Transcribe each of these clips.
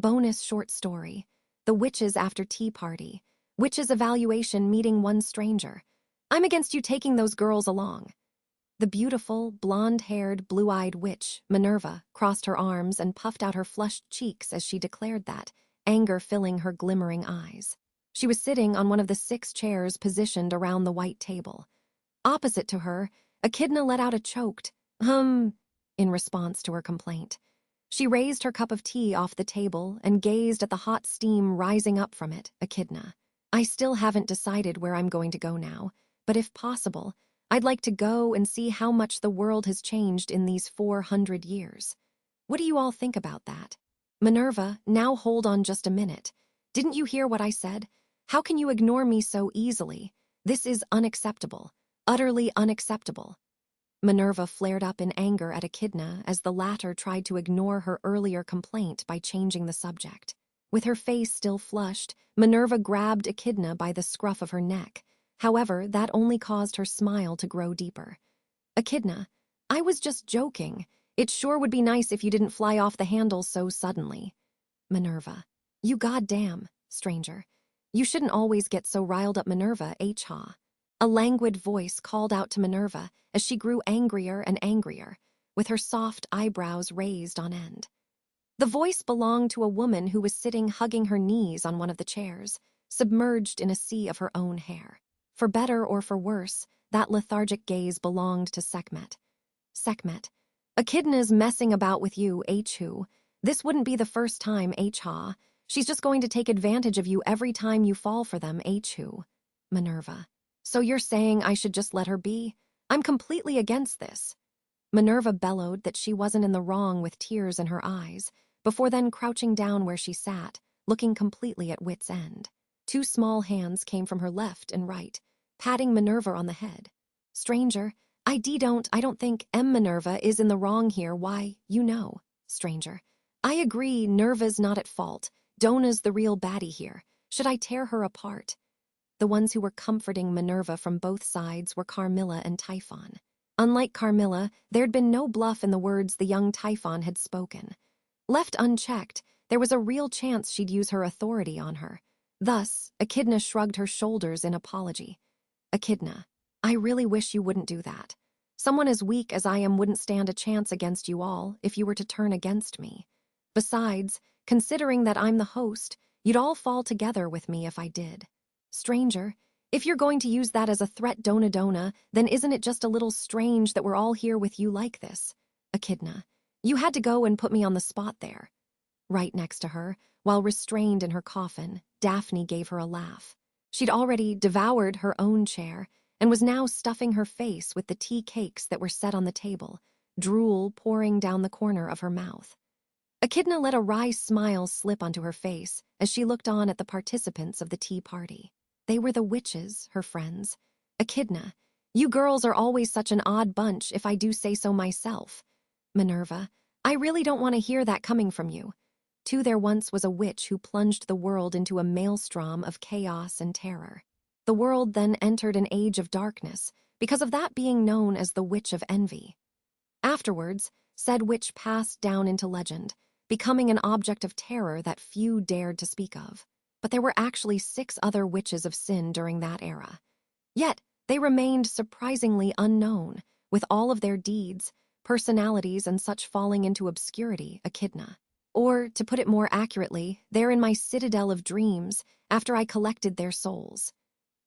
Bonus short story. The Witches After Tea Party. Witches Evaluation Meeting One Stranger. I'm against you taking those girls along. The beautiful, blonde-haired, blue-eyed witch, Minerva, crossed her arms and puffed out her flushed cheeks as she declared that, anger filling her glimmering eyes. She was sitting on one of the 6 chairs positioned around the white table. Opposite to her, Echidna let out a choked, in response to her complaint. She raised her cup of tea off the table and gazed at the hot steam rising up from it. Echidna, I still haven't decided where I'm going to go now, but if possible, I'd like to go and see how much the world has changed in these 400 years. What do you all think about that? Minerva, now hold on just a minute. Didn't you hear what I said? How can you ignore me so easily? This is unacceptable. Utterly unacceptable. Minerva flared up in anger at Echidna as the latter tried to ignore her earlier complaint by changing the subject. With her face still flushed, Minerva grabbed Echidna by the scruff of her neck. However, that only caused her smile to grow deeper. Echidna, I was just joking. It sure would be nice if you didn't fly off the handle so suddenly. Minerva, you goddamn, stranger. You shouldn't always get so riled up, Minerva, ha. A languid voice called out to Minerva as she grew angrier and angrier, with her soft eyebrows raised on end. The voice belonged to a woman who was sitting hugging her knees on one of the chairs, submerged in a sea of her own hair. For better or for worse, that lethargic gaze belonged to Sekhmet. Sekhmet, Echidna's messing about with you, who. This wouldn't be the first time, ha. She's just going to take advantage of you every time you fall for them, who. Minerva, so you're saying I should just let her be? I'm completely against this. Minerva bellowed that she wasn't in the wrong with tears in her eyes, before then crouching down where she sat, looking completely at wit's end. 2 small hands came from her left and right, patting Minerva on the head. Stranger, I don't think Minerva is in the wrong here. Why, you know, stranger. I agree, Nerva's not at fault. Dona's the real baddie here. Should I tear her apart? The ones who were comforting Minerva from both sides were Carmilla and Typhon. Unlike Carmilla, there'd been no bluff in the words the young Typhon had spoken. Left unchecked, there was a real chance she'd use her authority on her. Thus, Echidna shrugged her shoulders in apology. Echidna, I really wish you wouldn't do that. Someone as weak as I am wouldn't stand a chance against you all if you were to turn against me. Besides, considering that I'm the host, you'd all fall together with me if I did. Stranger, if you're going to use that as a threat, Dona, then isn't it just a little strange that we're all here with you like this? Echidna, you had to go and put me on the spot there. Right next to her, while restrained in her coffin, Daphne gave her a laugh. She'd already devoured her own chair and was now stuffing her face with the tea cakes that were set on the table, drool pouring down the corner of her mouth. Echidna let a wry smile slip onto her face as she looked on at the participants of the tea party. They were the witches, her friends. Echidna, you girls are always such an odd bunch, if I do say so myself. Minerva, I really don't want to hear that coming from you. Too, there once was a witch who plunged the world into a maelstrom of chaos and terror. The world then entered an age of darkness, because of that being known as the Witch of Envy. Afterwards, said witch passed down into legend, becoming an object of terror that few dared to speak of. But there were actually 6 other witches of sin during that era. Yet, they remained surprisingly unknown, with all of their deeds, personalities, and such falling into obscurity, Echidna. Or, to put it more accurately, they're in my citadel of dreams after I collected their souls.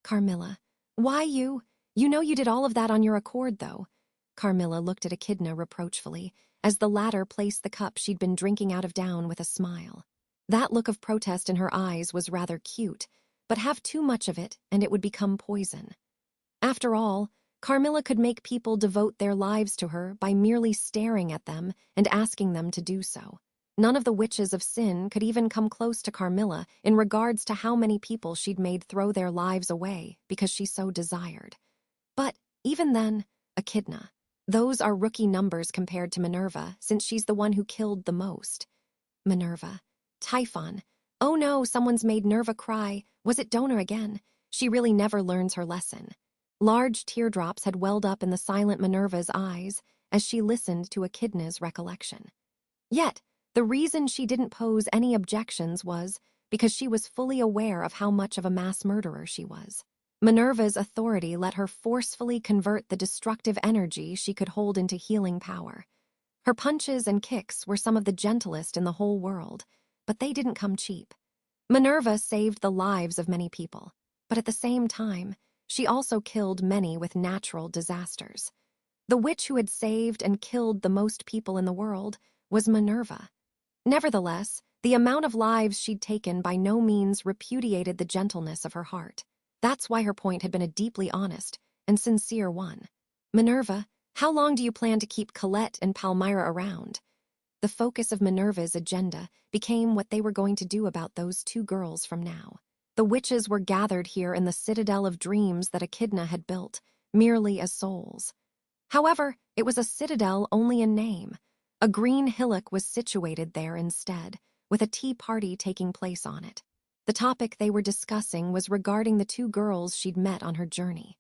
Carmilla, why you? You know you did all of that on your accord, though. Carmilla looked at Echidna reproachfully, as the latter placed the cup she'd been drinking out of down with a smile. That look of protest in her eyes was rather cute, but have too much of it and it would become poison. After all, Carmilla could make people devote their lives to her by merely staring at them and asking them to do so. None of the witches of sin could even come close to Carmilla in regards to how many people she'd made throw their lives away because she so desired. But, even then, Echidna, those are rookie numbers compared to Minerva, since she's the one who killed the most. Minerva, Typhon, oh no, someone's made Nerva cry. Was it Dona again? She really never learns her lesson. Large teardrops had welled up in the silent Minerva's eyes as she listened to Echidna's recollection. Yet, The reason she didn't pose any objections was because she was fully aware of how much of a mass murderer she was. Minerva's authority let her forcefully convert the destructive energy she could hold into healing power. Her punches and kicks were some of the gentlest in the whole world, but they didn't come cheap. Minerva saved the lives of many people, but at the same time, she also killed many with natural disasters. The witch who had saved and killed the most people in the world was Minerva. Nevertheless, the amount of lives she'd taken by no means repudiated the gentleness of her heart. That's why her point had been a deeply honest and sincere one. Minerva, how long do you plan to keep Colette and Palmyra around? The focus of Minerva's agenda became what they were going to do about those two girls from now. The witches were gathered here in the citadel of dreams that Echidna had built, merely as souls. However, it was a citadel only in name. A green hillock was situated there instead, with a tea party taking place on it. The topic they were discussing was regarding the two girls she'd met on her journey.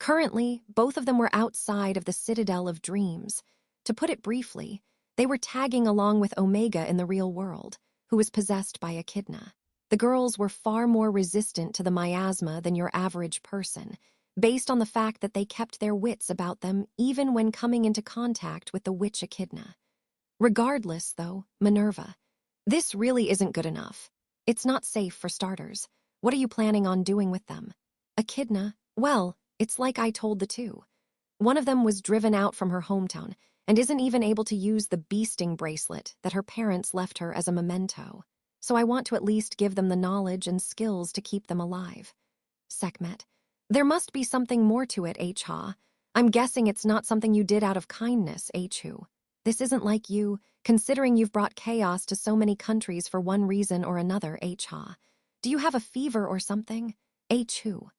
Currently, both of them were outside of the citadel of dreams. To put it briefly, they were tagging along with Omega in the real world, who was possessed by Echidna. The girls were far more resistant to the miasma than your average person, based on the fact that they kept their wits about them even when coming into contact with the witch Echidna. Regardless, though, Minerva, this really isn't good enough. It's not safe for starters. What are you planning on doing with them? Echidna, well, it's like I told the two. One of them was driven out from her hometown and isn't even able to use the beasting bracelet that her parents left her as a memento. So I want to at least give them the knowledge and skills to keep them alive. Sekhmet, there must be something more to it, H-Ha. I'm guessing it's not something you did out of kindness, H-Hu. This isn't like you, considering you've brought chaos to so many countries for one reason or another, H-Ha. Do you have a fever or something? H-Hu.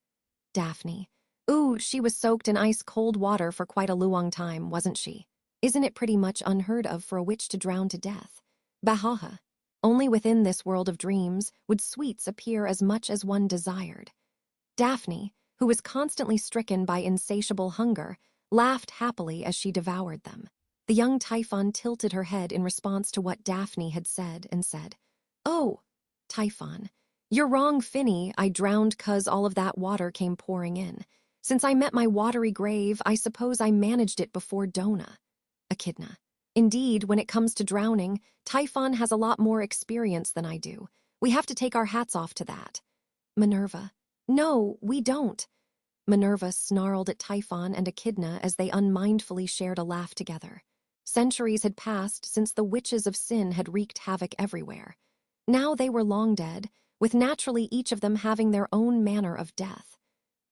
Daphne. Ooh, she was soaked in ice-cold water for quite a long time, wasn't she? Isn't it pretty much unheard of for a witch to drown to death? Bahaha. Only within this world of dreams would sweets appear as much as one desired. Daphne, who was constantly stricken by insatiable hunger, laughed happily as she devoured them. The young Typhon tilted her head in response to what Daphne had said and said, "Oh, Typhon, you're wrong, Finny. I drowned 'cause all of that water came pouring in. Since I met my watery grave, I suppose I managed it before Dona." Echidna. Indeed, when it comes to drowning, Typhon has a lot more experience than I do. We have to take our hats off to that. Minerva. No, we don't. Minerva snarled at Typhon and Echidna as they unmindfully shared a laugh together. Centuries had passed since the witches of sin had wreaked havoc everywhere. Now they were long dead, with naturally each of them having their own manner of death.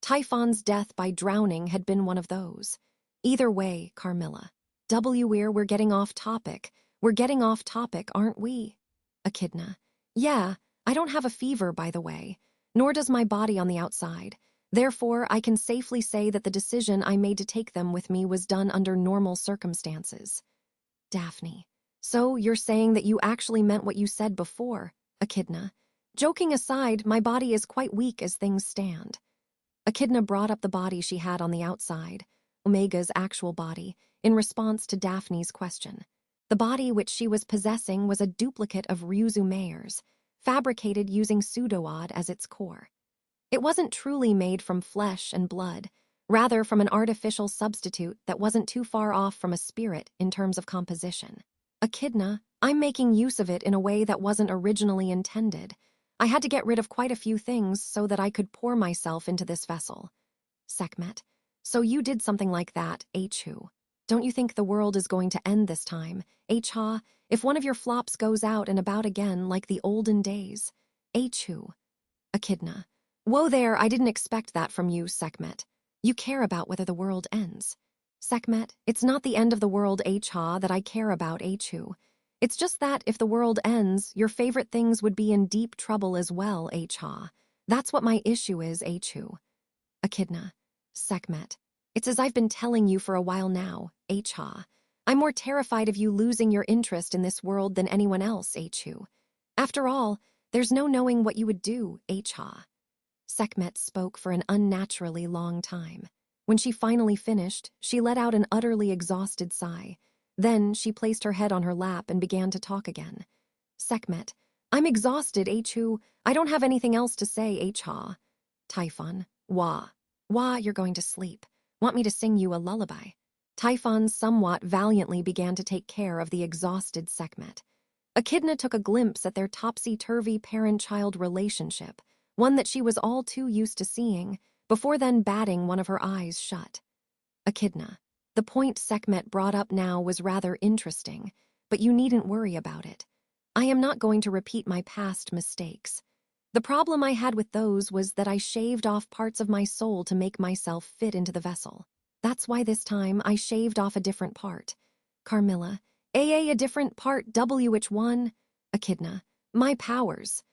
Typhon's death by drowning had been one of those. Either way, Carmilla. We're getting off topic. We're getting off topic, aren't we? Echidna. Yeah, I don't have a fever, by the way, nor does my body on the outside. Therefore, I can safely say that the decision I made to take them with me was done under normal circumstances. Daphne. So you're saying that you actually meant what you said before, Echidna. Joking aside, my body is quite weak as things stand. Echidna brought up the body she had on the outside, Omega's actual body, in response to Daphne's question. The body which she was possessing was a duplicate of Ryuzu Mayer's, fabricated using pseudood as its core. It wasn't truly made from flesh and blood, rather from an artificial substitute that wasn't too far off from a spirit in terms of composition. Echidna, I'm making use of it in a way that wasn't originally intended. I had to get rid of quite a few things so that I could pour myself into this vessel. Sekhmet, so you did something like that, H-Hu. Don't you think the world is going to end this time, H-Ha, if one of your flops goes out and about again like the olden days? H-Hu. Echidna. Whoa there, I didn't expect that from you, Sekhmet. You care about whether the world ends. Sekhmet, it's not the end of the world, H-Ha, that I care about, H-Hu. It's just that if the world ends, your favorite things would be in deep trouble as well, H-Ha. That's what my issue is, H-Hu. Echidna. Sekhmet. It's as I've been telling you for a while now, H-Ha. I'm more terrified of you losing your interest in this world than anyone else, H-Hu. After all, there's no knowing what you would do, H-Ha. Sekhmet spoke for an unnaturally long time. When she finally finished, she let out an utterly exhausted sigh. Then she placed her head on her lap and began to talk again. Sekhmet, I'm exhausted, H-Hu. I don't have anything else to say, H-Ha. Typhon, Wah. Wah, you're going to sleep. Want me to sing you a lullaby? Typhon somewhat valiantly began to take care of the exhausted Sekhmet. Echidna took a glimpse at their topsy-turvy parent-child relationship, one that she was all too used to seeing, before then batting one of her eyes shut. Echidna, the point Sekhmet brought up now was rather interesting, but you needn't worry about it. I am not going to repeat my past mistakes. The problem I had with those was that I shaved off parts of my soul to make myself fit into the vessel. That's why this time I shaved off a different part. Carmilla, a different part, which one? Echidna, my powers.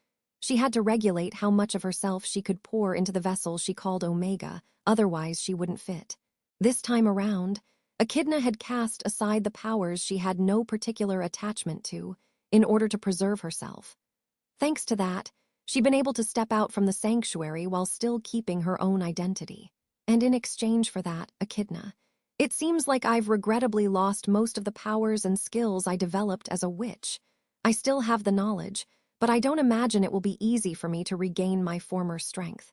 She had to regulate how much of herself she could pour into the vessel she called Omega, otherwise she wouldn't fit. This time around, Echidna had cast aside the powers she had no particular attachment to, in order to preserve herself. Thanks to that, she'd been able to step out from the sanctuary while still keeping her own identity. And in exchange for that, Echidna, it seems like I've regrettably lost most of the powers and skills I developed as a witch. I still have the knowledge, but I don't imagine it will be easy for me to regain my former strength.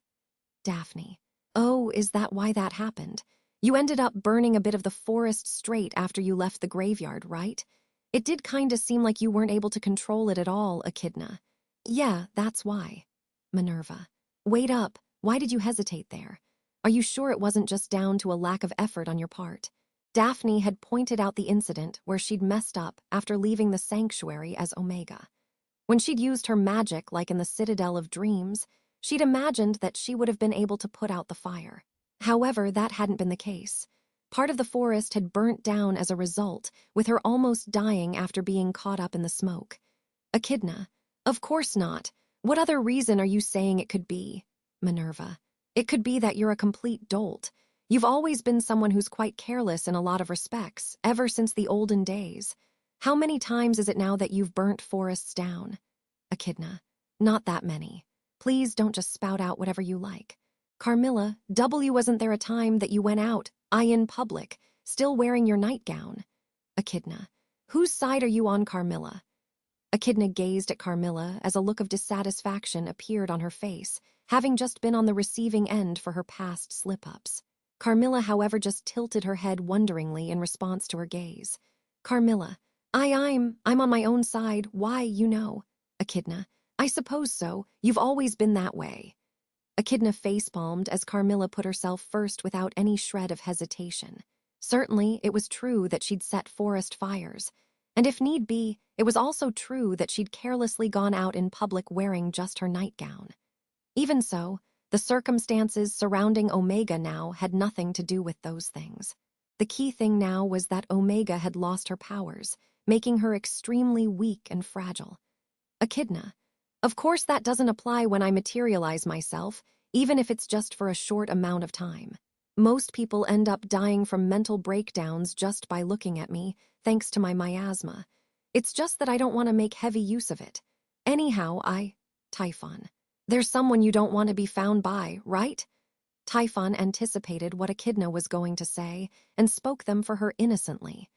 Daphne, oh, is that why that happened? You ended up burning a bit of the forest straight after you left the graveyard, right? It did kinda seem like you weren't able to control it at all, Echidna. Yeah, that's why. Minerva, wait up. Why did you hesitate there? Are you sure it wasn't just down to a lack of effort on your part? Daphne had pointed out the incident where she'd messed up after leaving the sanctuary as Omega. When she'd used her magic like in the Citadel of Dreams, she'd imagined that she would have been able to put out the fire. However, that hadn't been the case. Part of the forest had burnt down as a result, with her almost dying after being caught up in the smoke. Echidna, of course not. What other reason are you saying it could be? Minerva, it could be that you're a complete dolt. You've always been someone who's quite careless in a lot of respects, ever since the olden days. How many times is it now that you've burnt forests down? Echidna, not that many. Please don't just spout out whatever you like. Carmilla, wasn't there a time that you went out, in public, still wearing your nightgown? Echidna, whose side are you on, Carmilla? Echidna gazed at Carmilla as a look of dissatisfaction appeared on her face, having just been on the receiving end for her past slip-ups. Carmilla, however, just tilted her head wonderingly in response to her gaze. Carmilla, I'm on my own side, why, you know. Echidna, I suppose so, you've always been that way. Echidna facepalmed as Carmilla put herself first without any shred of hesitation. Certainly, it was true that she'd set forest fires, and if need be, it was also true that she'd carelessly gone out in public wearing just her nightgown. Even so, the circumstances surrounding Omega now had nothing to do with those things. The key thing now was that Omega had lost her powers, making her extremely weak and fragile. Echidna, of course that doesn't apply when I materialize myself, even if it's just for a short amount of time. Most people end up dying from mental breakdowns just by looking at me, thanks to my miasma. It's just that I don't want to make heavy use of it. Anyhow, Typhon, there's someone you don't want to be found by, right? Typhon anticipated what Echidna was going to say and spoke them for her innocently.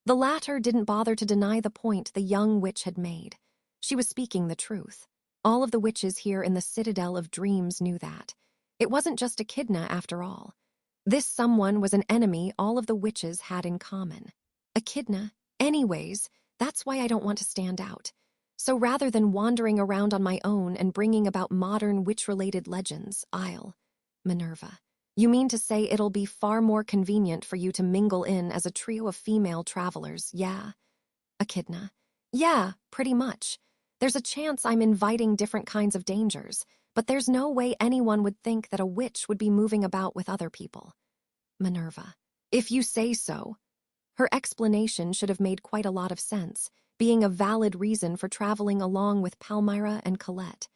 The latter didn't bother to deny the point the young witch had made. She was speaking the truth. All of the witches here in the Citadel of Dreams knew that. It wasn't just Echidna after all. This someone was an enemy all of the witches had in common. Echidna, anyways, that's why I don't want to stand out. So rather than wandering around on my own and bringing about modern witch-related legends, Minerva, you mean to say it'll be far more convenient for you to mingle in as a trio of female travelers, yeah? Echidna, yeah, pretty much. There's a chance I'm inviting different kinds of dangers, but there's no way anyone would think that a witch would be moving about with other people. Minerva, if you say so. Her explanation should have made quite a lot of sense, being a valid reason for traveling along with Palmyra and Colette.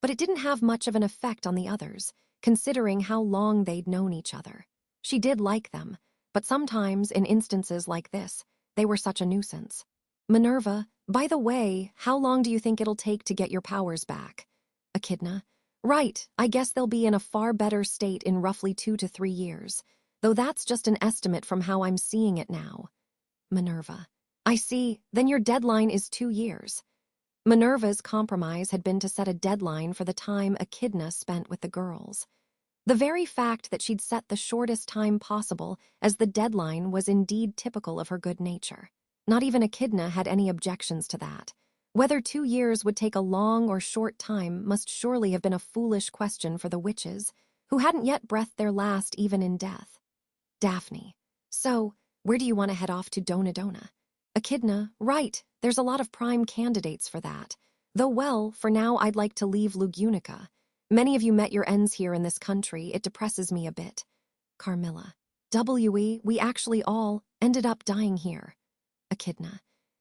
But it didn't have much of an effect on the others, considering how long they'd known each other. She did like them, but sometimes, in instances like this, they were such a nuisance. Minerva, by the way, how long do you think it'll take to get your powers back? Echidna, right, I guess they'll be in a far better state in roughly 2 to 3 years, though that's just an estimate from how I'm seeing it now. Minerva, I see, then your deadline is 2 years. Minerva's compromise had been to set a deadline for the time Echidna spent with the girls. The very fact that she'd set the shortest time possible as the deadline was indeed typical of her good nature. Not even Echidna had any objections to that. Whether 2 years would take a long or short time must surely have been a foolish question for the witches, who hadn't yet breathed their last even in death. Daphne. So, where do you want to head off to Donadona? Echidna. Right, there's a lot of prime candidates for that. Though well, for now I'd like to leave Lugunica. Many of you met your ends here in this country, it depresses me a bit. Carmilla. We actually all ended up dying here. Echidna.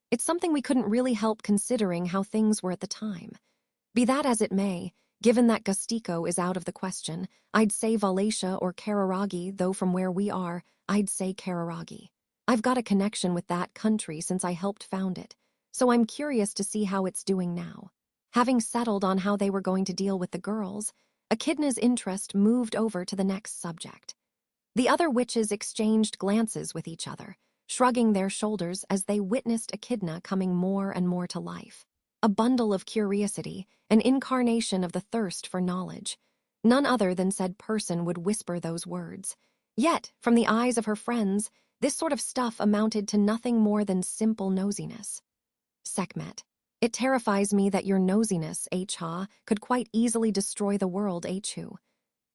It's something we couldn't really help considering how things were at the time. Be that as it may, given that Gustico is out of the question, I'd say Valatia or Kararagi, though from where we are, I'd say Kararagi. I've got a connection with that country since I helped found it, so I'm curious to see how it's doing now. Having settled on how they were going to deal with the girls, Echidna's interest moved over to the next subject. The other witches exchanged glances with each other, shrugging their shoulders as they witnessed Echidna coming more and more to life. A bundle of curiosity, an incarnation of the thirst for knowledge. None other than said person would whisper those words. Yet, from the eyes of her friends, this sort of stuff amounted to nothing more than simple nosiness. Sekhmet. It terrifies me that your nosiness, H-ha, could quite easily destroy the world, H-hu.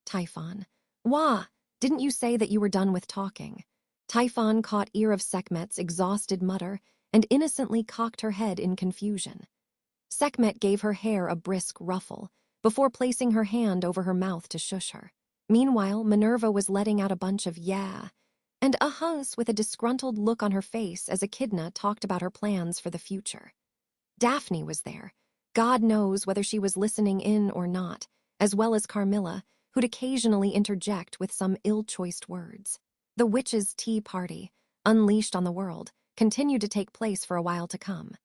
Typhon. Wah! Didn't you say that you were done with talking? Typhon caught ear of Sekhmet's exhausted mutter and innocently cocked her head in confusion. Sekhmet gave her hair a brisk ruffle before placing her hand over her mouth to shush her. Meanwhile, Minerva was letting out a bunch of yeah and uh-huhs with a disgruntled look on her face as Echidna talked about her plans for the future. Daphne was there. God knows whether she was listening in or not, as well as Carmilla, who'd occasionally interject with some ill-choiced words. The witches' tea party, unleashed on the world, continued to take place for a while to come.